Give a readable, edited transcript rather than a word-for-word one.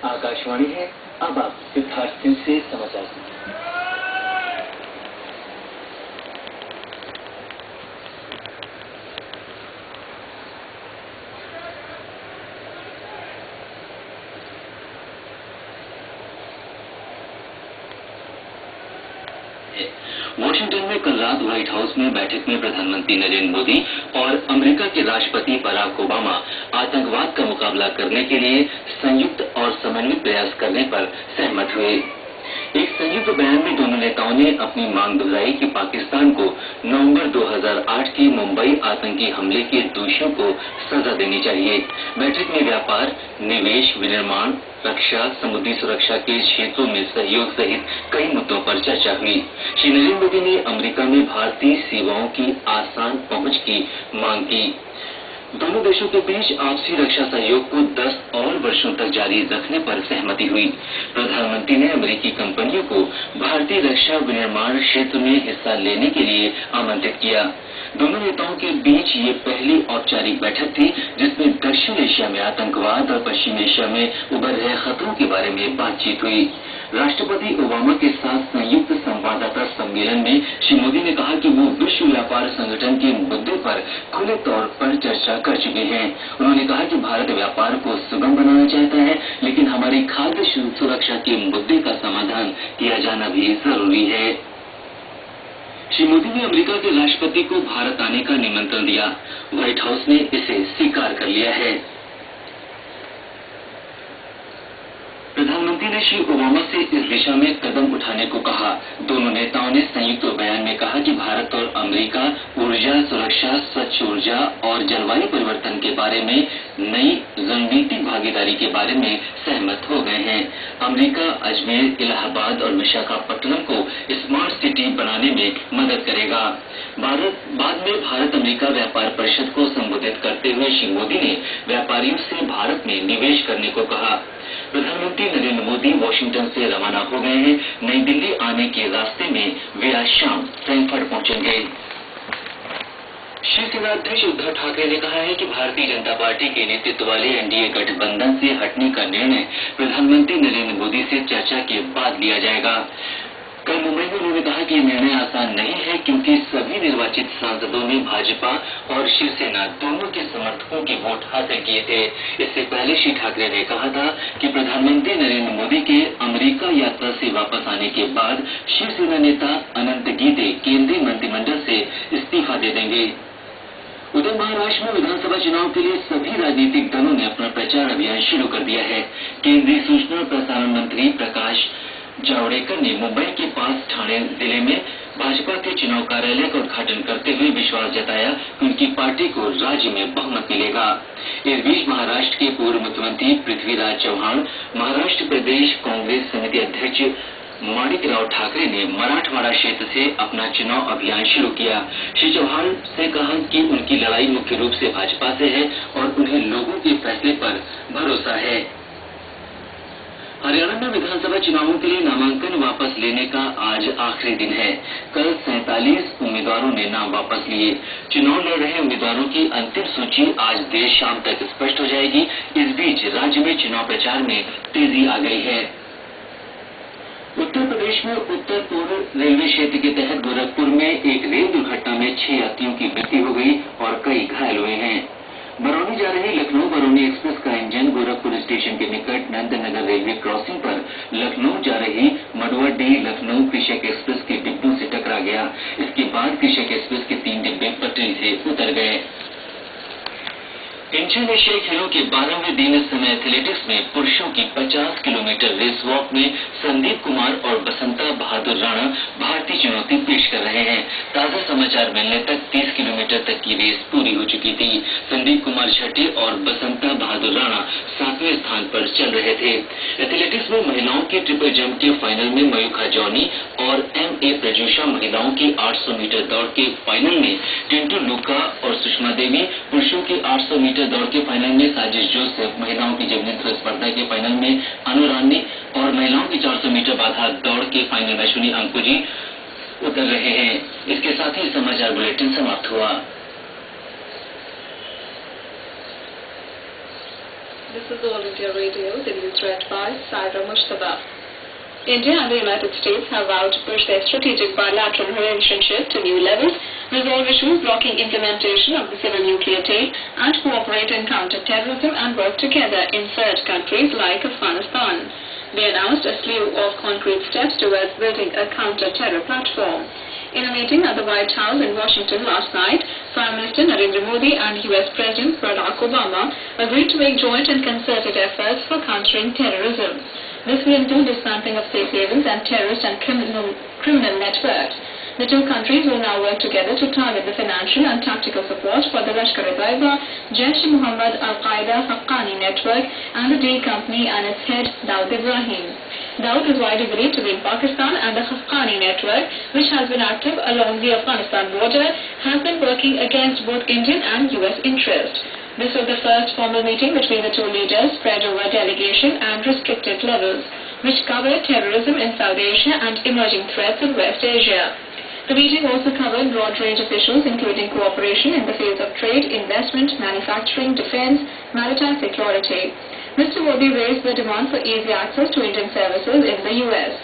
आकाशवाणी है। अब आप सिद्धार्थ सिंह से समाचार सुनिए। वॉशिंगटन में कल रात व्हाइट हाउस में बैठक में प्रधानमंत्री नरेंद्र मोदी और अमेरिका के राष्ट्रपति बराक ओबामा आतंकवाद का मुकाबला करने के लिए संयुक्त और समन्वित प्रयास करने पर सहमत हुए। एक संयुक्त बयान में दोनों नेताओं ने अपनी मांग दोहराई कि पाकिस्तान को नवंबर 2008 के मुंबई आतंकी हमले के दोषियों को सजा देनी चाहिए। बैठक में व्यापार, निवेश, विनिर्माण, रक्षा, समुद्री सुरक्षा के क्षेत्रों में सहयोग सहित कई मुद्दों पर चर्चा हुई। श्री नरेंद्र मोदी ने अमेरिका में भारतीय सेवाओं की आसान पहुंच की मांग की। दोनों देशों के बीच आपसी रक्षा सहयोग को 10 और वर्षों तक जारी रखने पर सहमति हुई। प्रधानमंत्री ने अमेरिकी कंपनियों को भारतीय रक्षा विनिर्माण क्षेत्र में हिस्सा लेने के लिए आमंत्रित किया। दोनों नेताओं के बीच ये पहली औपचारिक बैठक थी जिसमें दक्षिण एशिया में आतंकवाद और पश्चिम एशिया में उभर रहे खतरों के बारे में बातचीत हुई। राष्ट्रपति ओबामा के साथ संयुक्त संवाददाता सम्मेलन में श्री मोदी ने कहा कि वो विश्व व्यापार संगठन के मुद्दे पर खुले तौर पर चर्चा कर चुके हैं। उन्होंने कहा कि भारत व्यापार को सुगम बनाना चाहता है, लेकिन हमारी खाद्य सुरक्षा के मुद्दे का समाधान किया जाना भी जरूरी है। श्री मोदी ने अमेरिका के राष्ट्रपति को भारत आने का निमंत्रण दिया। व्हाइट हाउस ने इसे स्वीकार कर लिया है। प्रधानमंत्री ने श्री ओबामा से इस दिशा में कदम उठाने को कहा। दोनों नेताओं ने संयुक्त बयान में कहा कि भारत और अमेरिका ऊर्जा सुरक्षा, स्वच्छ ऊर्जा और जलवायु परिवर्तन के बारे में नई रणनीतिक भागीदारी के बारे में सहमत हो गए हैं। अमेरिका अजमेर, इलाहाबाद और विशाखापट्टनम को स्मार्ट सिटी बनाने में मदद करेगा। बाद में भारत अमेरिका व्यापार परिषद को संबोधित करते हुए श्री मोदी ने व्यापारियों से भारत में निवेश करने को कहा। प्रधानमंत्री नरेंद्र मोदी वॉशिंगटन से रवाना हो गए हैं। नई दिल्ली आने के रास्ते में वे आज शाम फ्रैंकफर्ट पहुंचेंगे। शिवसेना अध्यक्ष उद्धव ठाकरे ने कहा है कि भारतीय जनता पार्टी के नेतृत्व वाले एनडीए गठबंधन से हटने का निर्णय प्रधानमंत्री नरेंद्र मोदी से चर्चा के बाद लिया जाएगा। कल मुंबई में उन्होंने कहा कि यह निर्णय आसान नहीं है क्योंकि सभी निर्वाचित सांसदों ने भाजपा और शिवसेना दोनों के समर्थकों के वोट हासिल किए थे। इससे पहले श्री ठाकरे ने कहा था कि प्रधानमंत्री नरेंद्र मोदी के अमेरिका यात्रा से वापस आने के बाद शिवसेना नेता अनंत गीते केंद्रीय मंत्रिमंडल से इस्तीफा दे देंगे। उधर महाराष्ट्र में विधानसभा चुनाव के लिए सभी राजनीतिक दलों ने अपना प्रचार अभियान शुरू कर दिया है। केंद्रीय सूचना और प्रसारण मंत्री प्रकाश जावड़ेकर ने मुंबई के पास ठाणे जिले में भाजपा के चुनाव कार्यालय का उद्घाटन करते हुए विश्वास जताया कि उनकी पार्टी को राज्य में बहुमत मिलेगा। इस बीच महाराष्ट्र के पूर्व मुख्यमंत्री पृथ्वीराज चौहान, महाराष्ट्र प्रदेश कांग्रेस समिति अध्यक्ष माणिकराव ठाकरे ने मराठवाड़ा क्षेत्र से अपना चुनाव अभियान शुरू किया। श्री चौहान से कहा कि उनकी लड़ाई मुख्य रूप से भाजपा से है और उन्हें लोगों के फैसले पर भरोसा है। हरियाणा में विधानसभा चुनावों के लिए नामांकन वापस लेने का आज आखिरी दिन है। कल 47 उम्मीदवारों ने नाम वापस लिए। चुनाव लड़ रहे उम्मीदवारों की अंतिम सूची आज देर शाम तक स्पष्ट हो जाएगी। इस बीच राज्य में चुनाव प्रचार में तेजी आ गई है। उत्तर प्रदेश में उत्तर पूर्व रेलवे क्षेत्र के तहत गोरखपुर में एक रेल दुर्घटना में 6 यात्रियों की मृत्यु हो गई और कई घायल हुए हैं। बरौनी जा रही लखनऊ बरौनी एक्सप्रेस का इंजन गोरखपुर स्टेशन के निकट नंदनगर रेलवे क्रॉसिंग पर लखनऊ जा रही मडुआडीह लखनऊ कृषक एक्सप्रेस के डिब्बों से टकरा गया। इसके बाद कृषक एक्सप्रेस के 3 डिब्बे पटरी से उतर गए। इंचन एशियाई खेलों के 12वें दिन इस समय एथलेटिक्स में पुरुषों की 50 किलोमीटर रेस वॉक में संदीप कुमार और बसंता बहादुर राणा भारतीय चुनौती पेश कर रहे हैं। ताजा समाचार मिलने तक 30 किलोमीटर तक की रेस पूरी हो चुकी थी। संदीप कुमार छठे और बसंता बहादुर राणा 7वें स्थान पर चल रहे थे। एथलेटिक्स में महिलाओं के ट्रिपल जंप के फाइनल में मयूखा जॉनी और M.A. प्रजूषा, महिलाओं की 800 मीटर दौड़ के फाइनल में टिंटू लुका और सुषमा देवी, पुरुषों की 800 मीटर दौड़ के फाइनल में साजिश जोसेफ, महिलाओं की जेवलिन थ्रो स्पर्धा के फाइनल में अनु रानी और महिलाओं की 400 मीटर बाधा दौड़ के फाइनल में अश्विनी अंकुजी उतर रहे हैं। इसके साथ ही समाचार बुलेटिन समाप्त हुआ। This is All India Radio, the news read by Saira Mushtaba. India and the United States have vowed to push their strategic bilateral relationship to new levels, resolve issues blocking implementation of the civil nuclear deal, and cooperate in counter-terrorism and work together in third countries like Afghanistan. They announced a slew of concrete steps towards building a counter-terror platform. In a meeting at the White House in Washington last night, Prime Minister Narendra Modi and US President Barack Obama agreed to make joint and concerted efforts for countering terrorism. This will include dismantling of safe havens and terrorist and criminal networks. The two countries will now work together to target the financial and tactical support for the Lashkar-e-Taiba, Jaish-e-Mohammed, Al-Qaeda, Haqqani network and the D Company and its head Dawood Ibrahim. Dawood is widely believed to be in Pakistan, and the Haqqani network, which has been active along the Afghanistan border, has been working against both Indian and US interests. This was the first formal meeting between the two leaders spread over delegation and restricted levels, which covered terrorism in South Asia and emerging threats in West Asia. The meeting also covered a broad range of issues including cooperation in the fields of trade, investment, manufacturing, defense, maritime security. Mr. Modi raised the demand for easy access to Indian services in the US.